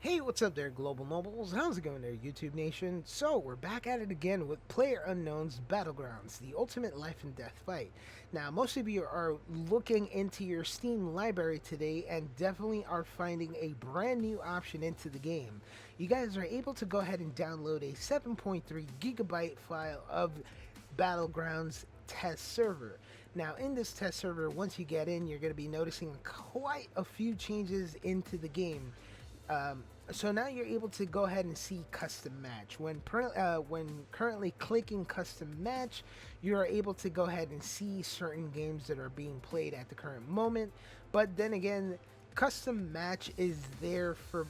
Hey, what's up there, Global Nobles? How's it going there, YouTube Nation? So, we're back at it again with PlayerUnknown's Battlegrounds, the ultimate life and death fight. Now, most of you are looking into your Steam library today and definitely are finding a brand new option into the game. You guys are able to go ahead and download a 7.3 gigabyte file of Battlegrounds test server. Now, in this test server, once you get in, you're going to be noticing quite a few changes into the game. So now you're able to go ahead and see custom match. When currently clicking custom match, you are able to go ahead and see certain games that are being played at the current moment. But then again, custom match is there for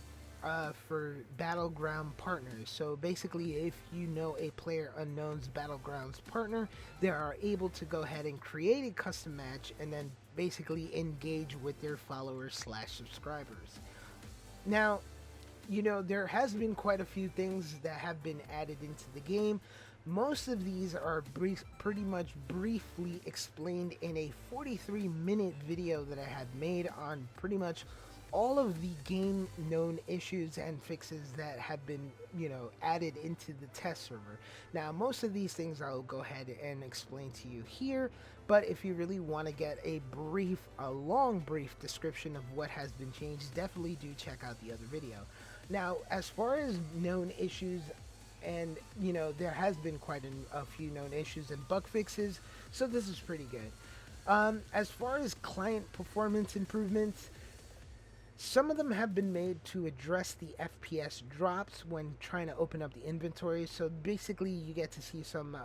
battleground partners. So basically, if you know a PlayerUnknown's Battlegrounds partner, they are able to go ahead and create a custom match and then basically engage with their followers slash subscribers. Now, there has been quite a few things that have been added into the game. Most of these are pretty much briefly explained in a 43-minute video that I had made on pretty much all of the game known issues and fixes that have been, added into the test server. Now, most of these things I'll go ahead and explain to you here, but if you really want to get a long brief description of what has been changed, definitely do check out the other video. Now, as far as known issues, and there has been quite a few known issues and bug fixes, so this is pretty good. As far as client performance improvements, some of them have been made to address the FPS drops when trying to open up the inventory. So basically, you get to see some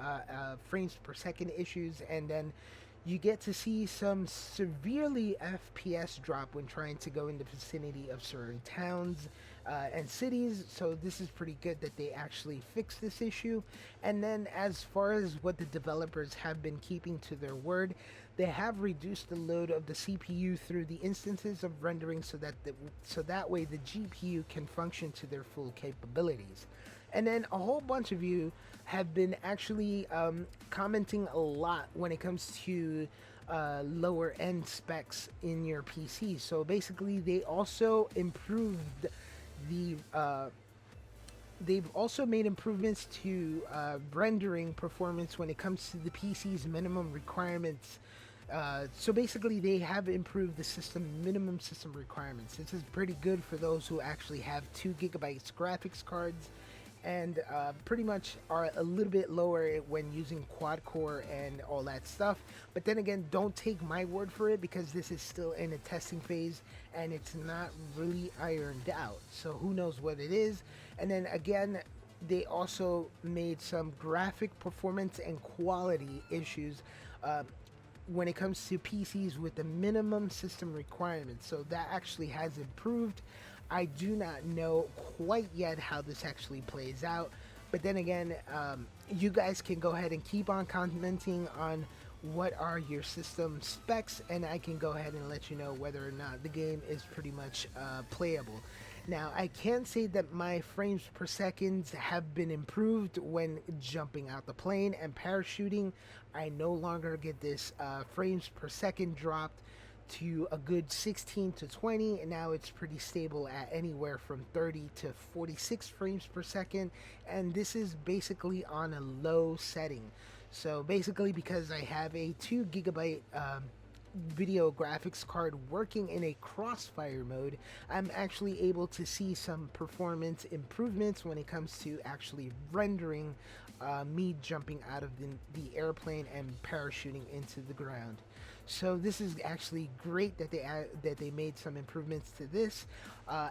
frames per second issues, and then you get to see some severely FPS drop when trying to go in the vicinity of certain towns and cities. So this is pretty good that they actually fixed this issue. And then as far as what the developers have been keeping to their word, they have reduced the load of the CPU through the instances of rendering so that way the GPU can function to their full capabilities. And then a whole bunch of you have been actually commenting a lot when it comes to lower end specs in your PC. So basically, the they've also made improvements to rendering performance when it comes to the PC's minimum requirements. So basically, they have improved the minimum system requirements. This is pretty good for those who actually have 2 gigabytes graphics cards and pretty much are a little bit lower when using quad core and all that stuff. But then again, don't take my word for it because this is still in a testing phase and it's not really ironed out. So who knows what it is. And then again, they also made some graphic performance and quality issues when it comes to PCs with the minimum system requirements. So that actually has improved. I do not know quite yet how this actually plays out. But then again, you guys can go ahead and keep on commenting on what are your system specs, and I can go ahead and let you know whether or not the game is pretty much playable. Now, I can say that my frames per second have been improved when jumping out the plane and parachuting. I no longer get this frames per second dropped to a good 16 to 20, and now it's pretty stable at anywhere from 30 to 46 frames per second, and this is basically on a low setting. So basically, because I have a 2 gigabyte video graphics card working in a crossfire mode, I'm actually able to see some performance improvements when it comes to actually rendering me jumping out of the airplane and parachuting into the ground. So this is actually great that they made some improvements to this.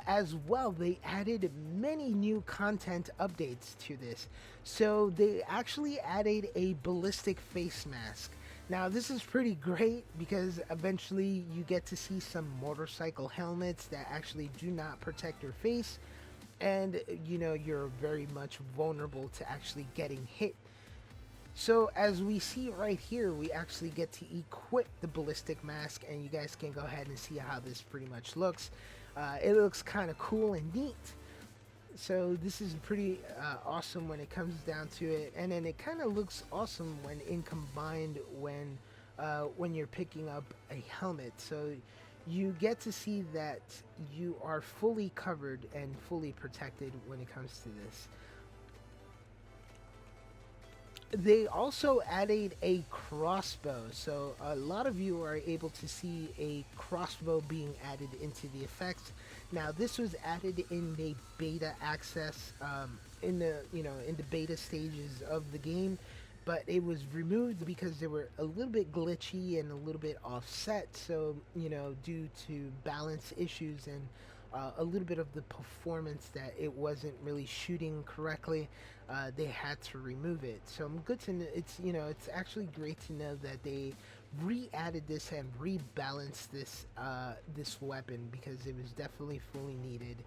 As well, they added many new content updates to this. So they actually added a ballistic face mask. Now, this is pretty great because eventually you get to see some motorcycle helmets that actually do not protect your face, and you're very much vulnerable to actually getting hit. So as we see right here, we actually get to equip the ballistic mask, and you guys can go ahead and see how this pretty much looks. It looks kind of cool and neat. So this is pretty awesome when it comes down to it, and then it kind of looks awesome when combined when you're picking up a helmet. So you get to see that you are fully covered and fully protected when it comes to this. They also added a crossbow, so a lot of you are able to see a crossbow being added into the effects. Now, this was added in the beta access, in the in the beta stages of the game, but it was removed because they were a little bit glitchy and a little bit offset. So due to balance issues and a little bit of the performance that it wasn't really shooting correctly, they had to remove it. So I'm good to know. It's actually great to know that they re-added this and rebalanced this weapon, because it was definitely fully needed.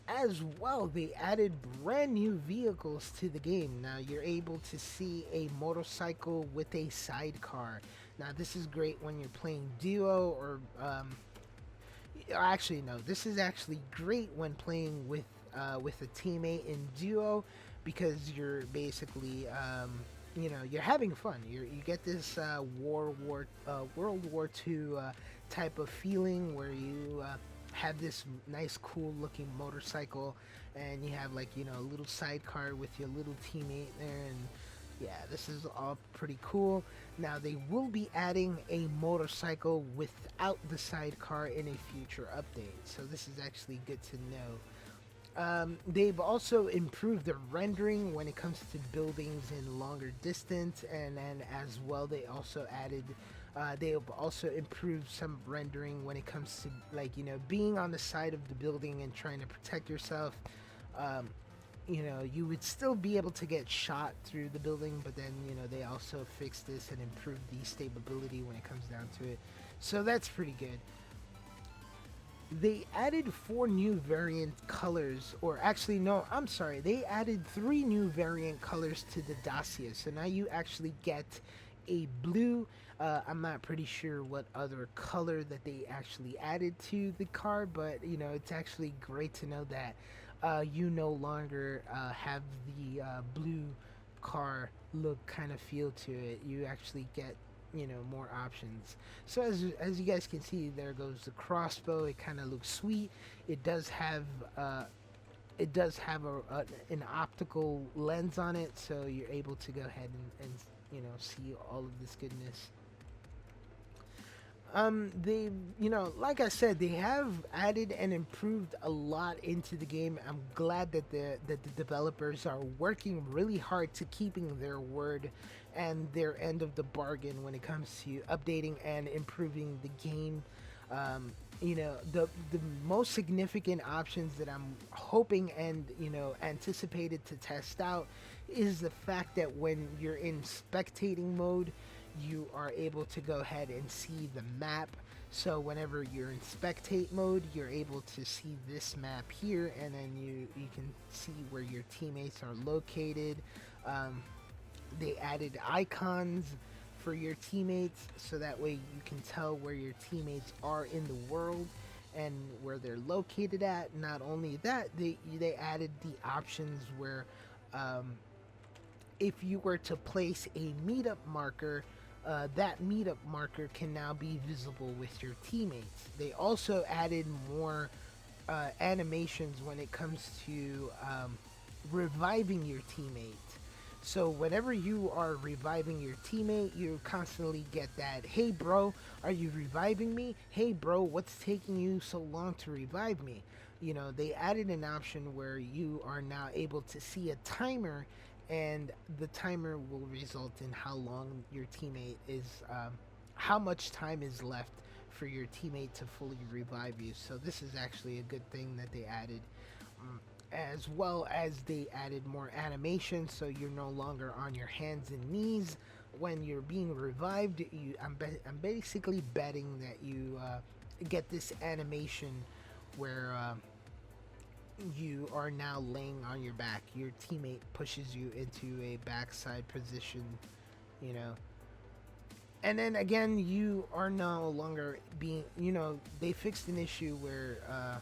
As well, they added brand new vehicles to the game. Now you're able to see a motorcycle with a sidecar. Now this is great when you're playing duo, or actually no, this is actually great when playing with a teammate in duo, because you're basically you're having fun. You get this World War II type of feeling, where you have this nice, cool looking motorcycle, and you have, like, a little sidecar with your little teammate there, and yeah, this is all pretty cool. Now they will be adding a motorcycle without the sidecar in a future update, so this is actually good to know. They've also improved the rendering when it comes to buildings in longer distance, and then as well they have also improved some rendering when it comes to, like, being on the side of the building and trying to protect yourself. You would still be able to get shot through the building, but then they also fixed this and improved the stability when it comes down to it, so that's pretty good. They added 4 new variant colors, or actually, no, I'm sorry, they added 3 new variant colors to the dossier. So now you actually get a blue. I'm not pretty sure what other color that they actually added to the car, but it's actually great to know that you no longer have the blue car look kind of feel to it. You actually get more options. So as you guys can see, there goes the crossbow. It kind of looks sweet. It does have an optical lens on it, so you're able to go ahead and see all of this goodness. They, like I said, they have added and improved a lot into the game. I'm glad that the developers are working really hard to keeping their word and their end of the bargain when it comes to updating and improving the game. The most significant options that I'm hoping and anticipated to test out is the fact that when you're in spectating mode, you are able to go ahead and see the map. So whenever you're in spectate mode, you're able to see this map here, and then you can see where your teammates are located. They added icons for your teammates, so that way you can tell where your teammates are in the world and where they're located at. Not only that, they added the options where if you were to place a meetup marker, that meetup marker can now be visible with your teammates. They also added more animations when it comes to reviving your teammate. So whenever you are reviving your teammate, you constantly get that, "Hey bro, are you reviving me? Hey bro, what's taking you so long to revive me?" They added an option where you are now able to see a timer, and the timer will result in how long your teammate is, how much time is left for your teammate to fully revive you. So this is actually a good thing that they added. As well as they added more animation, so you're no longer on your hands and knees when you're being revived. I'm basically betting that you get this animation where you are now laying on your back. Your teammate pushes you into a backside position, you know. And then again, you are no longer being, they fixed an issue where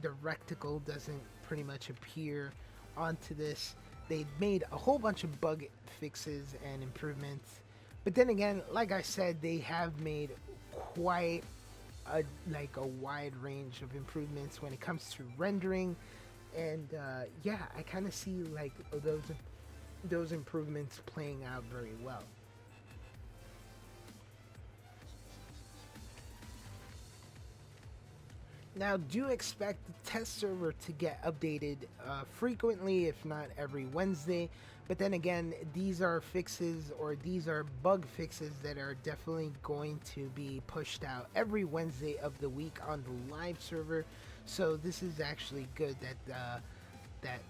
the reticle doesn't pretty much appear onto this. They made a whole bunch of bug fixes and improvements But then again, like I said, they have made quite a like a wide range of improvements when it comes to rendering, and yeah, I kind of see like those improvements playing out very well. Now, do expect the test server to get updated frequently, if not every Wednesday. But then again, these are fixes or these are bug fixes that are definitely going to be pushed out every Wednesday of the week on the live server. So this is actually good that that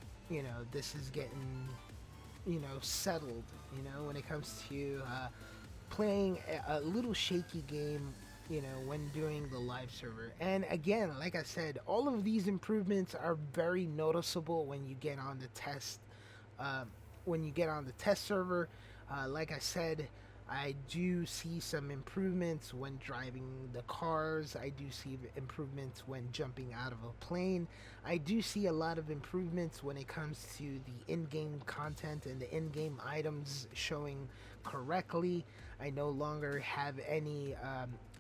this is getting settled. When it comes to playing a little shaky game, when doing the live server. And again, like I said, all of these improvements are very noticeable when you get on the test. Uh, when you get on the test server, like I said, I do see some improvements when driving the cars. I do see improvements when jumping out of a plane. I do see a lot of improvements when it comes to the in-game content and the in-game items showing correctly. I no longer have any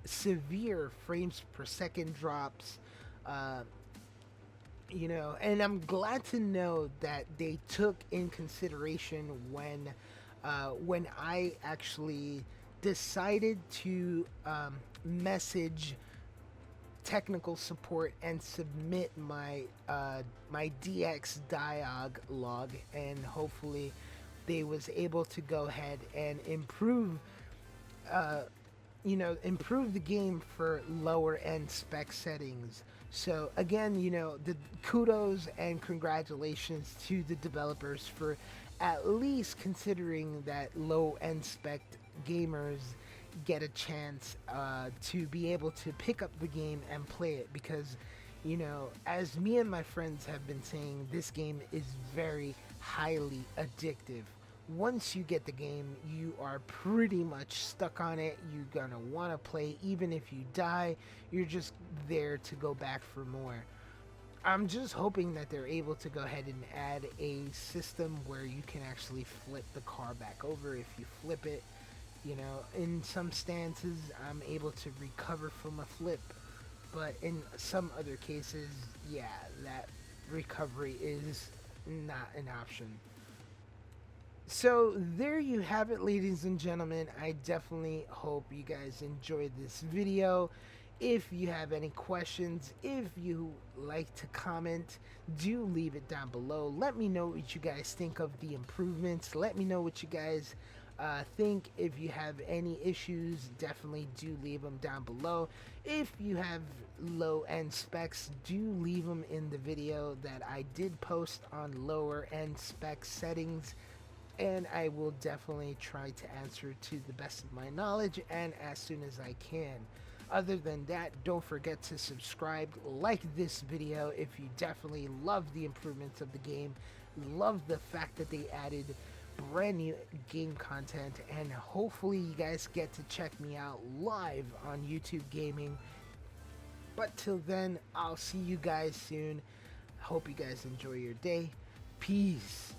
severe frames per second drops. Uh, and I'm glad to know that they took in consideration when I actually decided to message technical support and submit my DX dialog log, and hopefully they was able to go ahead and uh, improve the game for lower end spec settings. So again, the kudos and congratulations to the developers for at least considering that low end spec gamers get a chance to be able to pick up the game and play it, because as me and my friends have been saying, this game is very highly addictive. Once you get the game, you are pretty much stuck on it. You're gonna want to play even if you die. You're just there to go back for more. I'm just hoping that they're able to go ahead and add a system where you can actually flip the car back over if you flip it. In some stances, I'm able to recover from a flip, but in some other cases, yeah, that recovery is not an option. So there you have it, ladies and gentlemen. I definitely hope you guys enjoyed this video. If you have any questions, if you like to comment, do leave it down below. Let me know what you guys think of the improvements. Let me know what you guys think. If you have any issues, definitely do leave them down below. If you have low end specs, do leave them in the video that I did post on lower end spec settings, and I will definitely try to answer to the best of my knowledge and as soon as I can. Other than that, don't forget to subscribe, like this video if you definitely love the improvements of the game, love the fact that they added brand new game content, and hopefully you guys get to check me out live on YouTube Gaming. But till then, I'll see you guys soon. Hope you guys enjoy your day. Peace.